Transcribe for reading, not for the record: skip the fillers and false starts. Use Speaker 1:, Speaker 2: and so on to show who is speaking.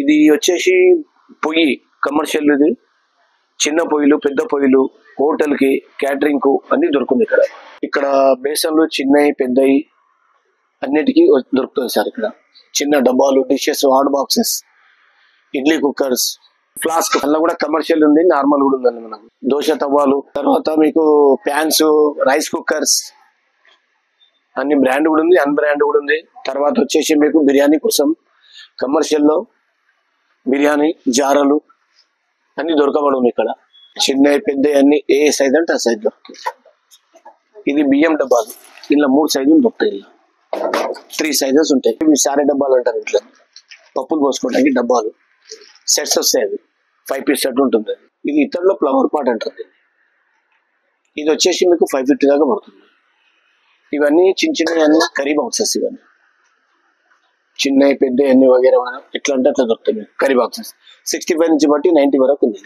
Speaker 1: ఇది వచ్చేసి పొయ్యి కమర్షియల్, ఇది చిన్న పొయ్యిలు పెద్ద పొయ్యిలు హోటల్ కి క్యాటరింగ్ కు అన్ని దొరుకుతుంది ఇక్కడ. ఇక్కడ బేసన్లు చిన్నవి పెద్దవి అన్నిటికీ దొరుకుతుంది సార్. ఇక్కడ చిన్న డబ్బాలు, dishes, hot boxes, idli cookers, flask అలా కూడా కమర్షియల్ ఉంది, నార్మల్ కూడా ఉందండి మనకు. దోశ తవ్వాలు, తర్వాత మీకు ప్యాన్స్, రైస్ కుక్కర్స్ అన్ని బ్రాండ్ కూడా ఉంది, అన్ బ్రాండ్ కూడా ఉంది. తర్వాత వచ్చేసి మీకు బిర్యానీ కోసం కమర్షియల్ లో బిర్యానీ జారలు అన్ని దొరకబడుతుంది ఇక్కడ. చిన్న పెద్ద అన్ని ఏ సైజ్ అంటే ఆ సైజ్ దొరుకుతుంది. ఇది బియ్యం డబ్బాలు, ఇలా 3 సైజులు దొరుకుతాయి. ఇలా 3 సైజెస్ ఉంటాయి. ఇవి సారే డబ్బాలు అంటారు. ఇట్లా పప్పులు పోసుకోవడానికి డబ్బాలు సెట్స్ వస్తాయి. అవి 5 పీస్ సెట్ ఉంటుంది. ఇది ఇతరులో ఫ్లవర్ పాట్ అంటుంది. ఇది వచ్చేసి మీకు 550 దాకా పడుతుంది. ఇవన్నీ చిన్న చిన్న అన్ని కర్రీ బాక్సెస్. ఇవన్నీ చిన్న పెద్ద అన్ని వగేరా ఎట్లా అంటే అట్లా దొరుకుతాయి. కర్రీ బాక్సెస్ 65 నుంచి బట్టి 90 వరకు ఉంది.